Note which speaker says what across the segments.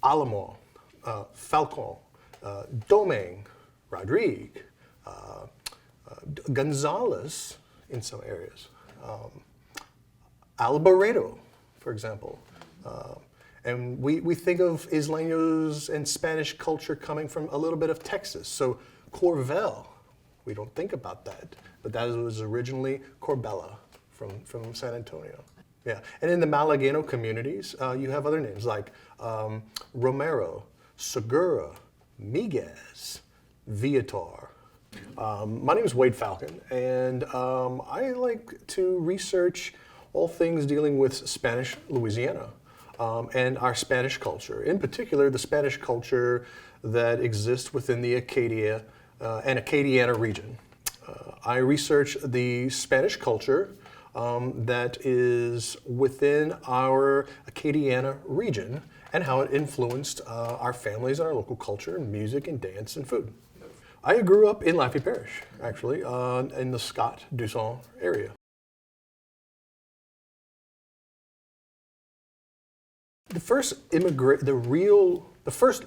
Speaker 1: Alamo, Falcon, Domingue, Rodrigue, Gonzalez in some areas, Alvarado, for example. And we think of Isleños and Spanish culture coming from a little bit of Texas. So Corvel, we don't think about that, but that was originally Corbella from San Antonio. Yeah, and in the Malagueño communities, you have other names like Romero, Segura, Miguez, Viator. My name is Wade Falcon, and I like to research all things dealing with Spanish Louisiana and our Spanish culture. In particular, the Spanish culture that exists within the Acadia and Acadiana region. I research the Spanish culture that is within our Acadiana region and how it influenced our families and our local culture and music and dance and food. I grew up in Lafayette Parish, actually, in the Scott-Dusson area. The first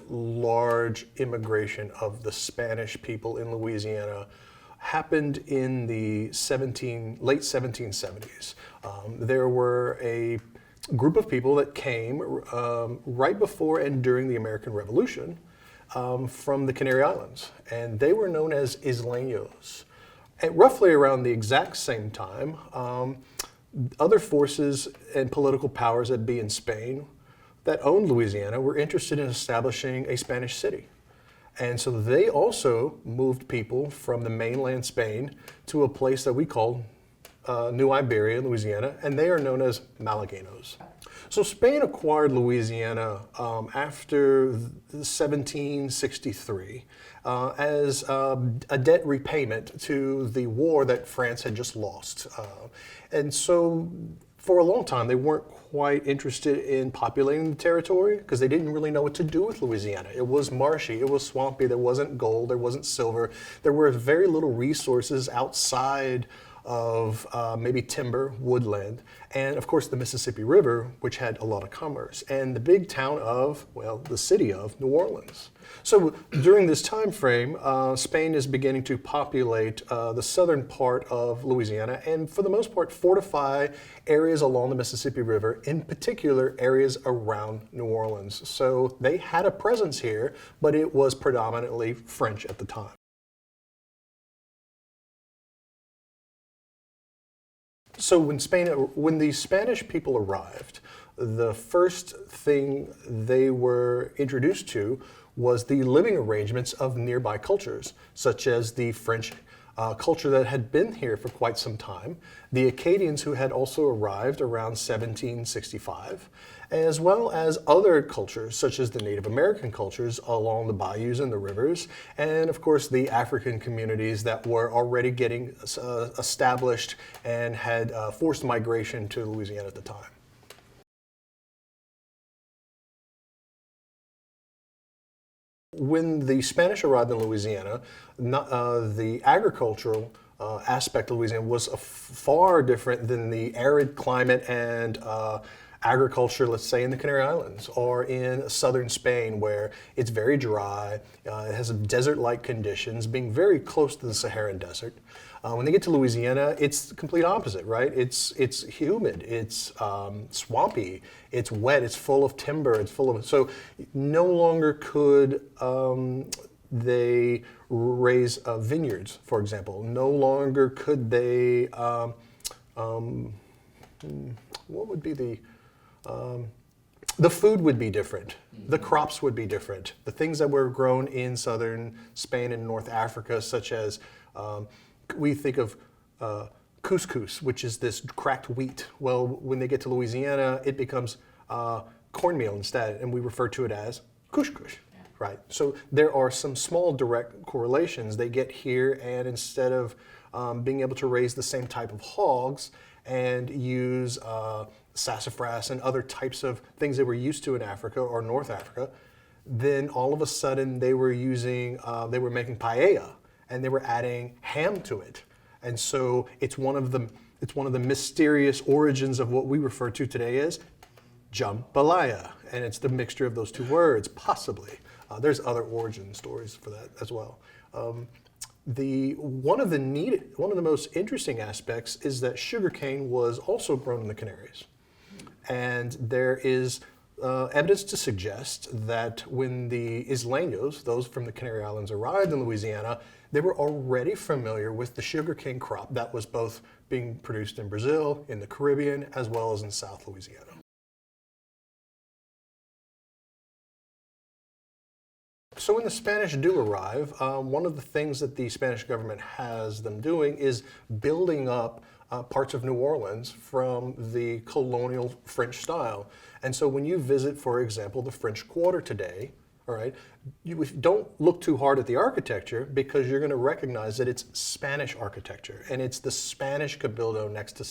Speaker 1: large immigration of the Spanish people in Louisiana happened in the late 1770s. There were a group of people that came right before and during the American Revolution from the Canary Islands, and they were known as Isleños. At roughly around the exact same time, other forces and political powers that be in Spain that owned Louisiana were interested in establishing a Spanish city. And so they also moved people from the mainland Spain to a place that we call New Iberia, Louisiana, and they are known as Malagueños. So Spain acquired Louisiana after 1763 as a debt repayment to the war that France had just lost. And so for a long time, they weren't quite interested in populating the territory because they didn't really know what to do with Louisiana. It was marshy, it was swampy, there wasn't gold, there wasn't silver. There were very little resources outside of maybe timber, woodland, and of course the Mississippi River, which had a lot of commerce, and the big town of, well, the city of New Orleans. So during this time frame, Spain is beginning to populate the southern part of Louisiana and for the most part fortify areas along the Mississippi River, in particular areas around New Orleans. So they had a presence here, but it was predominantly French at the time. So when the Spanish people arrived, the first thing they were introduced to was the living arrangements of nearby cultures, such as the French culture that had been here for quite some time, the Acadians who had also arrived around 1765, as well as other cultures such as the Native American cultures along the bayous and the rivers, and of course the African communities that were already getting established and had forced migration to Louisiana at the time. When the Spanish arrived in Louisiana, the agricultural aspect of Louisiana was far different than the arid climate and agriculture, let's say, in the Canary Islands or in southern Spain, where it's very dry, it has desert-like conditions, being very close to the Saharan desert. When they get to Louisiana, it's the complete opposite, right? It's humid, it's swampy, it's wet, it's full of timber, it's full of, so no longer could they raise vineyards, for example. No longer could they, what would be the food would be different. The crops would be different. The things that were grown in southern Spain and North Africa, such as we think of couscous, which is this cracked wheat. Well, when they get to Louisiana, it becomes cornmeal instead, and we refer to it as couscous, right? So there are some small direct correlations. They get here, and instead of being able to raise the same type of hogs and use sassafras and other types of things they were used to in Africa or North Africa, then all of a sudden they were making paella, and they were adding ham to it. And so it's one of the mysterious origins of what we refer to today as jambalaya, and it's the mixture of those two words, possibly. There's other origin stories for that as well. One of the most interesting aspects is that sugarcane was also grown in the Canaries, and there is evidence to suggest that when the Isleños, those from the Canary Islands, arrived in Louisiana, they were already familiar with the sugarcane crop that was both being produced in Brazil, in the Caribbean, as well as in South Louisiana. So when the Spanish do arrive, one of the things that the Spanish government has them doing is building up parts of New Orleans from the colonial French style. And so when you visit, for example, the French Quarter today, all right, you don't look too hard at the architecture because you're going to recognize that it's Spanish architecture, and it's the Spanish cabildo next to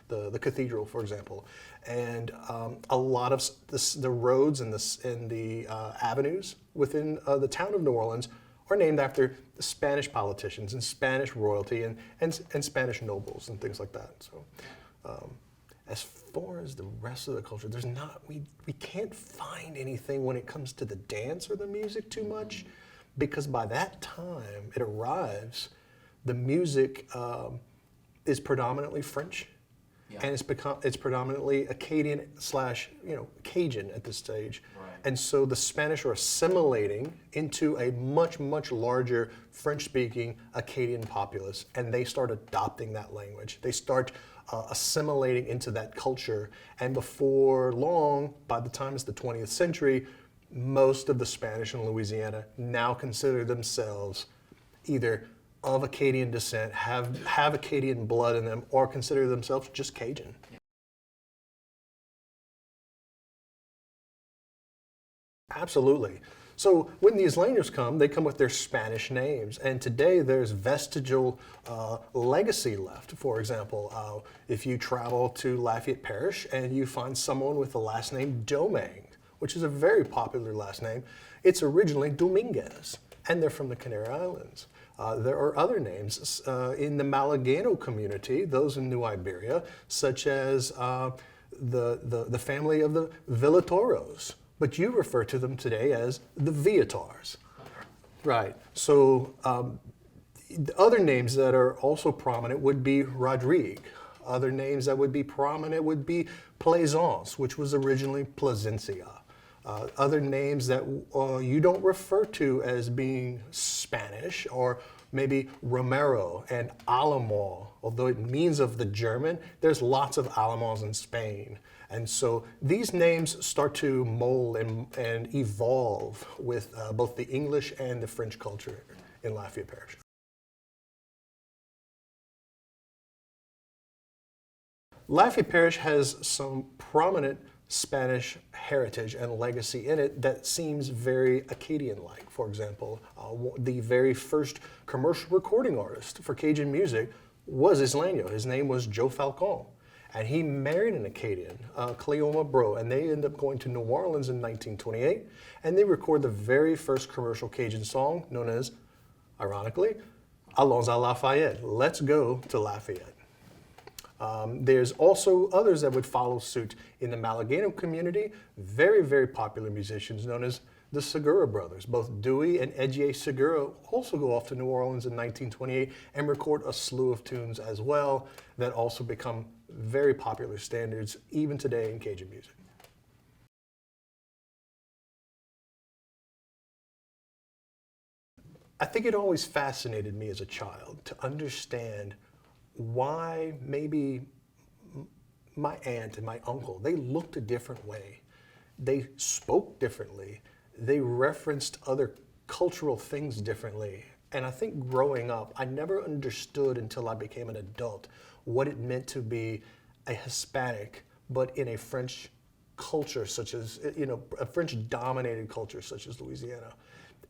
Speaker 1: the cathedral, for example, and a lot of the roads and the avenues within the town of New Orleans are named after the Spanish politicians and Spanish royalty and Spanish nobles and things like that. So. As far as the rest of the culture, we can't find anything when it comes to the dance or the music too much, because by that time it arrives, the music is predominantly French, and it's predominantly Acadian / Cajun at this stage. Right. And so the Spanish are assimilating into a much, much larger French-speaking Acadian populace, and they start adopting that language. They start assimilating into that culture, and before long, by the time it's the 20th century, most of the Spanish in Louisiana now consider themselves either of Acadian descent, have Acadian blood in them, or consider themselves just Cajun. Absolutely. So when the Isleños come, they come with their Spanish names, and today there's vestigial legacy left. For example, if you travel to Lafayette Parish and you find someone with the last name Domingue, which is a very popular last name, it's originally Dominguez, and they're from the Canary Islands. There are other names in the Malagano community, those in New Iberia, such as the family of the Villatoros, but you refer to them today as the Viatars. Right. So the other names that are also prominent would be Rodrigue. Other names that would be prominent would be Plaisance, which was originally Plasencia. Other names that you don't refer to as being Spanish, or maybe Romero and Alamo, although it means of the German, there's lots of Alamos in Spain. And so these names start to mold and evolve with both the English and the French culture in Lafayette Parish. Lafayette Parish has some prominent Spanish heritage and legacy in it that seems very Acadian-like. For example, the very first commercial recording artist for Cajun music was Isleño. His name was Joe Falcon. And he married an Acadian, Cleoma Bro, and they end up going to New Orleans in 1928, and they record the very first commercial Cajun song known as, ironically, Allons à Lafayette, Let's Go to Lafayette. There's also others that would follow suit in the Malagano community, very, very popular musicians known as the Segura brothers. Both Dewey and Edgie Segura also go off to New Orleans in 1928 and record a slew of tunes as well that also become very popular standards even today in Cajun music. I think it always fascinated me as a child to understand why maybe my aunt and my uncle, they looked a different way. They spoke differently. They referenced other cultural things differently. And I think growing up, I never understood until I became an adult what it meant to be a Hispanic, but in a French culture such as, a French-dominated culture such as Louisiana,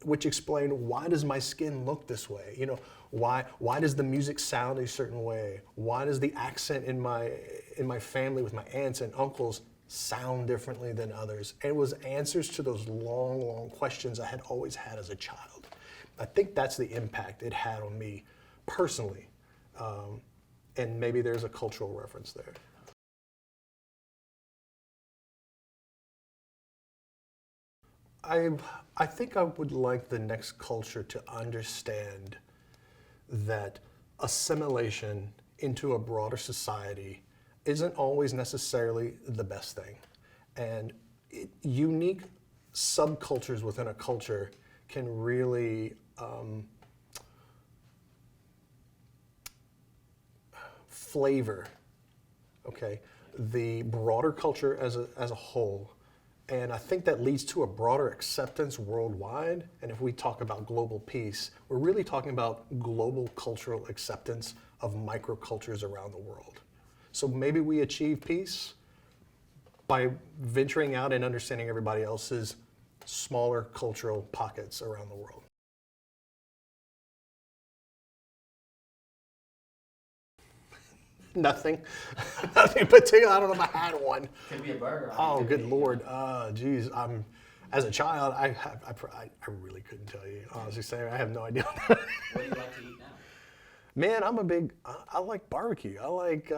Speaker 1: which explained, why does my skin look this way? Why does the music sound a certain way? Why does the accent in my family with my aunts and uncles sound differently than others? And it was answers to those long, long questions I had always had as a child. I think that's the impact it had on me personally. And maybe there's a cultural reference there. I think I would like the next culture to understand that assimilation into a broader society isn't always necessarily the best thing. And unique subcultures within a culture can really flavor, okay, the broader culture as a whole. And I think that leads to a broader acceptance worldwide. And if we talk about global peace, we're really talking about global cultural acceptance of microcultures around the world. So maybe we achieve peace by venturing out and understanding everybody else's smaller cultural pockets around the world. Nothing, nothing particular. I don't know if I had one.
Speaker 2: Could be a burger.
Speaker 1: Oh, good Lord. Geez, as a child, I really couldn't tell you. Honestly saying, I have no idea.
Speaker 2: What do you like to eat now?
Speaker 1: Man, I like barbecue. I like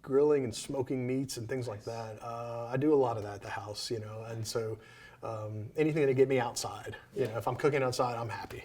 Speaker 1: grilling and smoking meats and things like that. I do a lot of that at the house, and so anything to get me outside. If I'm cooking outside, I'm happy.